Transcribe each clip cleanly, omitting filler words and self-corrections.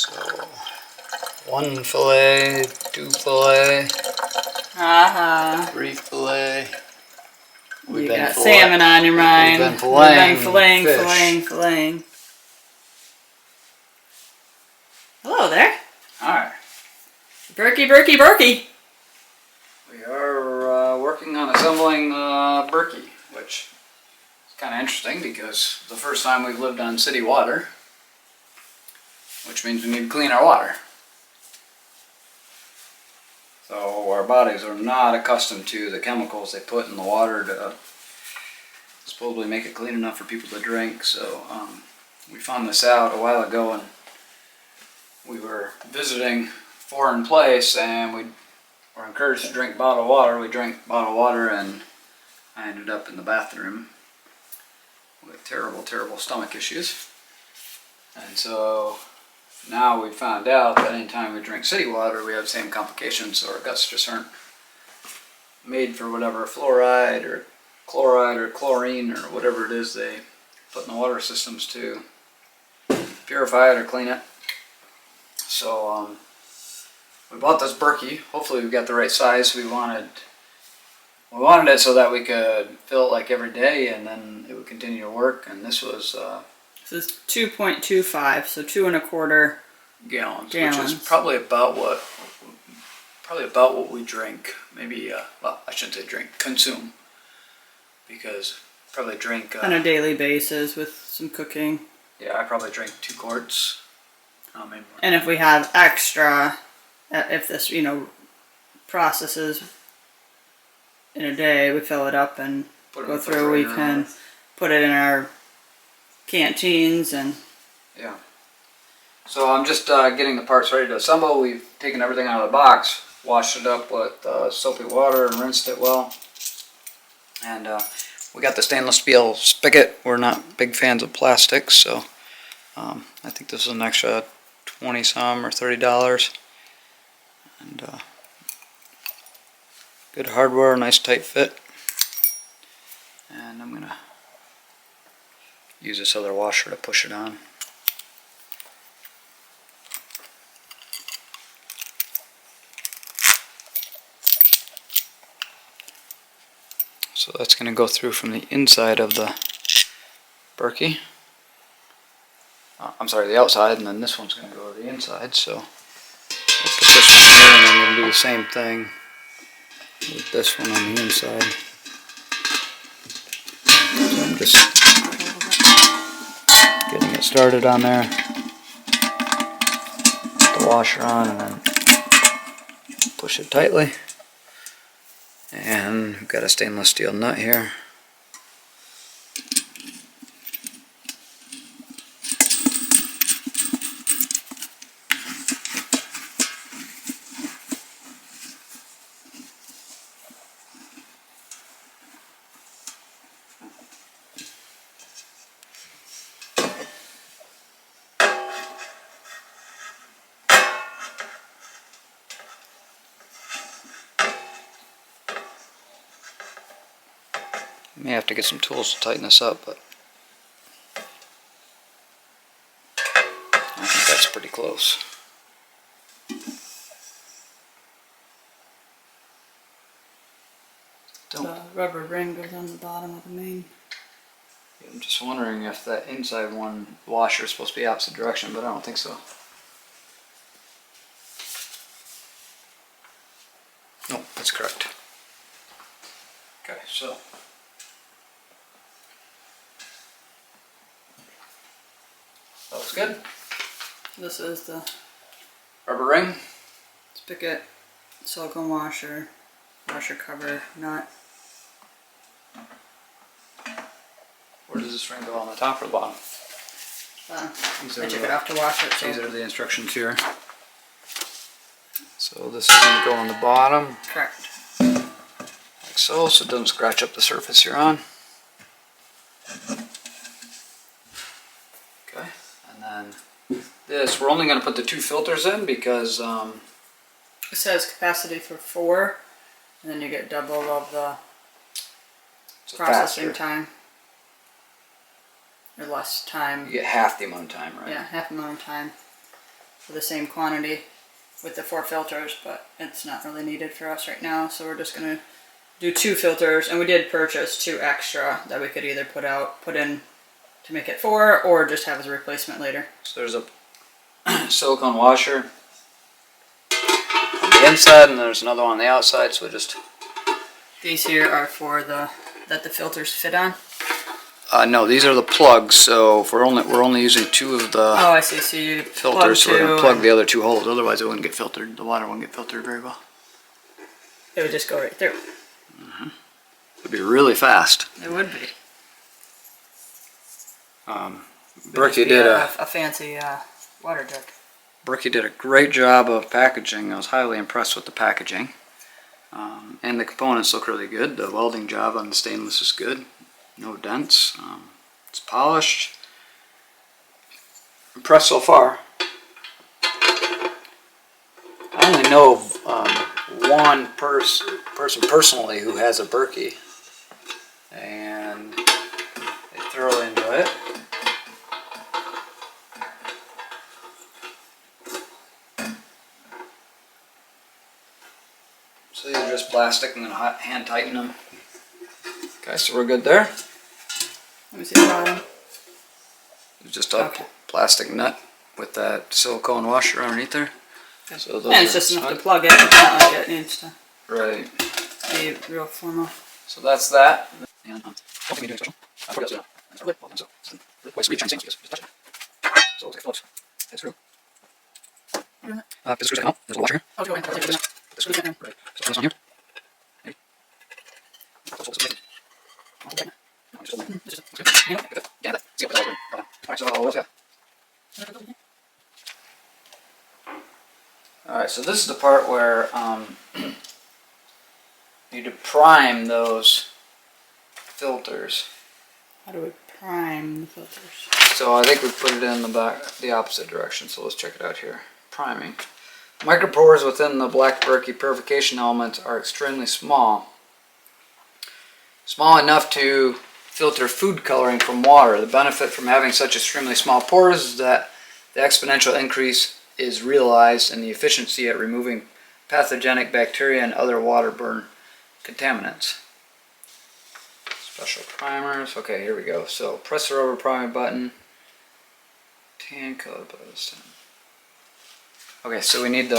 So 1 fillet, 2 fillet, 3 fillet. You got salmon on your mind. We've been filleting fish. filleting. Hello there. Alright. Berkey. We are working on assembling Berkey, which is kind of interesting because the first time we've lived on city water, which means we need to clean our water. So our bodies are not accustomed to the chemicals they put in the water to supposedly make it clean enough for people to drink. So we found this out a while ago, and we were visiting a foreign place, and we were encouraged to drink bottled water. We drank bottled water, and I ended up in the bathroom with terrible stomach issues. And so now we found out that anytime we drink city water, we have the same complications, so our guts just aren't made for whatever fluoride or chloride or chlorine or whatever it is they put in the water systems to purify it or clean it. So we bought this Berkey. Hopefully we got the right size. We wanted it so that we could fill it like every day, and then it would continue to work. And this was this is 2.25, so 2 1/4 gallons, which is probably about what we drink. Maybe well, I shouldn't say drink, consume, because probably drink on a daily basis with some cooking. Yeah, I probably drink 2 quarts. Maybe more. And if we have extra, if this processes in a day, we fill it up and go through. We can put it in our canteens and yeah. So I'm just getting the parts ready to assemble. We've taken everything out of the box, washed it up with soapy water, and rinsed it well. And we got the stainless steel spigot. We're not big fans of plastics, so I think this is an extra 20 some or $30. And good hardware, nice tight fit. And I'm gonna use this other washer to push it on. So that's going to go through from the inside of the Berkey. I'm sorry, the outside, and then this one's going to go to the inside. So let's get this one here, and I'm going to do the same thing with this one on the inside. So I'm just getting it started on there. Put the washer on, and then push it tightly. And we've got a stainless steel nut here. May have to get some tools to tighten this up, but I think that's pretty close. The rubber ring goes on the bottom of the main. I'm just wondering if that inside one washer is supposed to be opposite direction, but I don't think so. Nope, that's correct. Okay, so that looks good. This is the Rubber ring, spigot, silicone washer, washer cover nut. where does this ring go, on the top or the bottom? I took it off to wash it. So These are the instructions here. So this is going to go on the bottom. correct. Like so it doesn't scratch up the surface you're on. Okay, and then this, we're only going to put the 2 filters in because It says capacity for 4, and then you get double of the processing time. Or less time. You get half the amount of time, right? Yeah, half the amount of time. for the same quantity with the 4 filters, but it's not really needed for us right now, so we're just gonna do 2 filters, and we did purchase 2 extra that we could either put in to make it 4, or just have as a replacement later. So there's a silicone washer on the inside, and there's another one on the outside. So just these here are for that the filters fit on. No, these are the plugs. So if we're only using 2 of the Oh, I see. So you filters, so we're gonna plug the other 2 holes. Otherwise, it wouldn't get filtered. The water wouldn't get filtered very well. It would just go right through. It'd be really fast. It would be. Berkey did a fancy water jug. Berkey did a great job of packaging. I was highly impressed with the packaging. And the components look really good. The welding job on the stainless is good. No dents. It's polished. Impressed so far. I only know of one person personally who has a Berkey, and they thoroughly enjoy it. So these are just plastic. I'm going to hand tighten them. Okay, so we're good there. Let me see the bottom. It's just a plastic nut with that silicone washer underneath there. So and it's just enough to plug it. It's not like it needs to right. be real formal. So that's that. And what can we do special? I forgot to so wait, so we change things. Just touch it. So we'll take Phillips. Take screw. Put the screws back out. There's a washer here. Oh, go ahead. Put the screws back in. Right. So turn this on here. Maybe. Okay. Yeah, that's good. Alright, so what's that? Alright, so this is the part where you need to prime those filters. How do we prime the filters? So I think we put it in the opposite direction, so let's check it out here. Priming. Micropores within the black Berkey purification elements are extremely small. Small enough to filter food coloring from water. The benefit from having such extremely small pores is that the exponential increase is realized in the efficiency at removing pathogenic bacteria and other waterborne contaminants. Special primers. Okay, here we go. So press the rubber priming button. Tan color by this time. Okay, so we need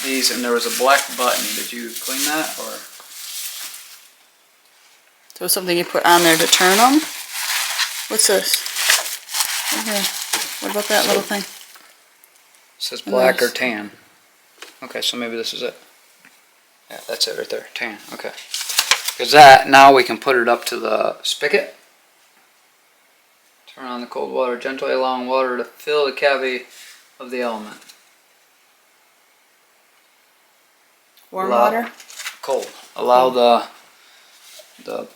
these, and there was a black button. Did you clean that, or? So something you put on there to turn them? What's this? Okay. What about that little thing? It says black or tan. Okay, so maybe this is it. Yeah, that's it right there. Tan. Okay. Because that, now we can put it up to the spigot. Turn on the cold water gently, allowing water to fill the cavity of the element. Warm water? Cold. Allow the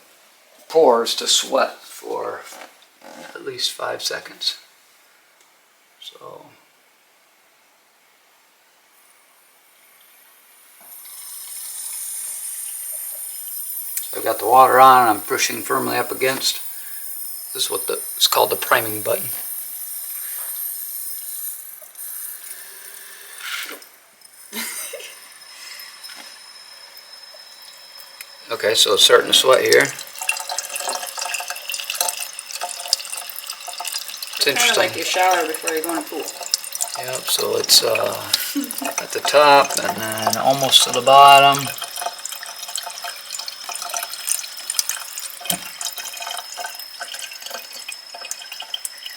pores to sweat for at least 5 seconds. So I've got the water on and I'm pushing firmly up against. This is what it's called the priming button. Okay, so it's starting to sweat here. It's interesting. Kind of like you shower before you go in a pool. Yep, so it's at the top and then almost to the bottom.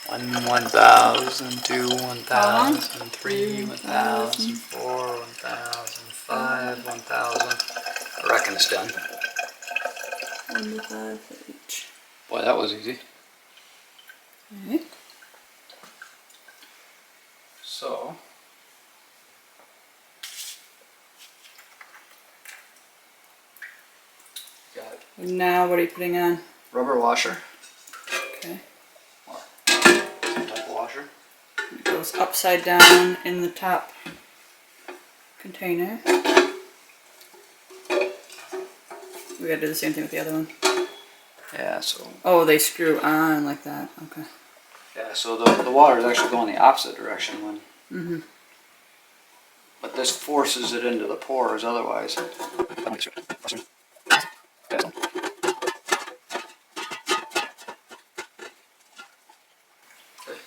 One 1,000, 2 1,000, 3 1,000, 4 1,000, 5 1,000. I reckon it's done. 1 to 5 for each. Boy, that was easy. Okay. So got it. Now what are you putting on? Rubber washer. Okay. Or some type of washer. It goes upside down in the top container. We gotta do the same thing with the other one. Yeah, so Oh, they screw on like that. Okay. yeah, so the water is actually going the opposite direction when Mm-hmm. But this forces it into the pores otherwise. Okay,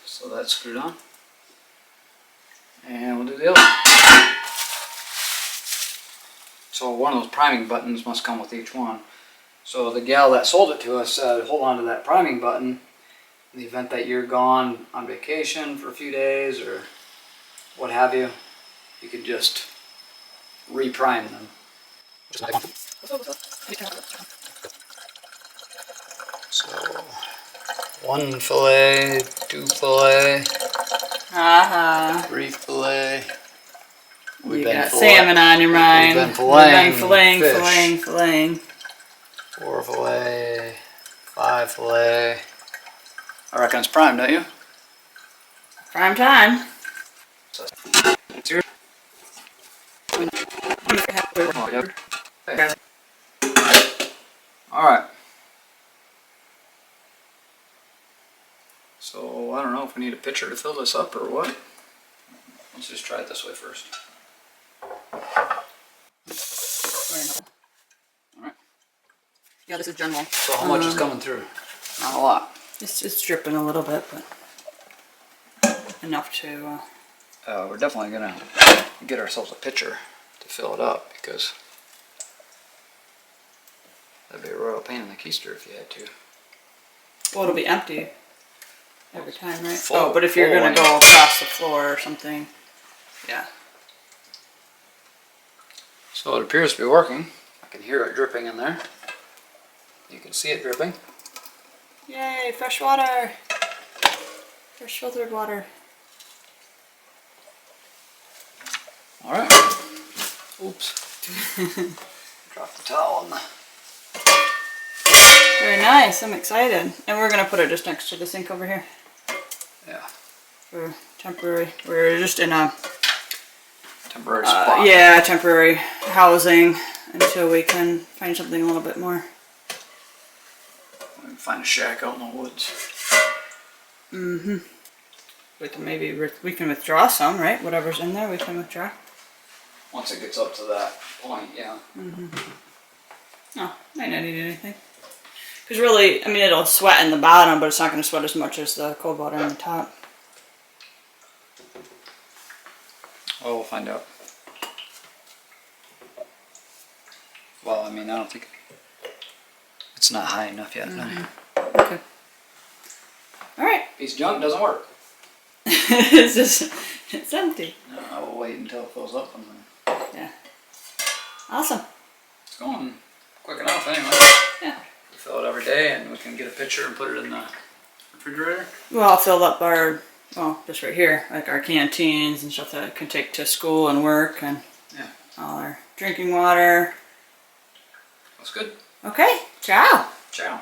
so that's screwed on. And we'll do the other one. So one of those priming buttons must come with each one. So the gal that sold it to us said, hold on to that priming button in the event that you're gone on vacation for a few days or what have you. You could just reprime them. So, 1 fillet, 2 fillet, 3 fillet. You got salmon on your mind. We've been filleting, filleting. 4 fillet, 5 fillet. I reckon it's prime, don't you? Prime time. Alright. So, I don't know if we need a pitcher to fill this up or what. Let's just try it this way first. Alright. Yeah, this is general. So how much is coming through? Not a lot. It's dripping a little bit, but enough to... We're definitely going to get ourselves a pitcher to fill it up because that'd be a royal pain in the keister if you had to. Well, it'll be empty every time, right? Full, oh, but if you're going to go across the floor or something, yeah. So it appears to be working. I can hear it dripping in there. You can see it dripping. Yay, fresh water. Fresh filtered water. Alright. Oops. Drop the towel on the... Very nice, I'm excited. And we're going to put it just next to the sink over here. Yeah. For temporary. We're just in a... temporary spot. Yeah, temporary housing until we can find something a little bit more. We can find a shack out in the woods. Mm-hmm. We can withdraw some, right? Whatever's in there, we can withdraw. Once it gets up to that point, yeah. Mm-hmm. Oh, might not need anything. Because really, I mean, it'll sweat in the bottom, but it's not going to sweat as much as the cold water in the top. Well, we'll find out. Well, I mean, I don't think... it's not high enough yet. Mm-hmm. Okay. Alright. Piece of junk doesn't work. It's just, it's empty. No, I will wait until it fills up and then... Yeah. Awesome. It's going quick enough anyway. Yeah. We fill it every day and we can get a pitcher and put it in the refrigerator. Well, I'll fill up our, well, just right here, like our canteens and stuff that I can take to school and work and yeah. All our drinking water. That's good. Okay. Ciao. Ciao.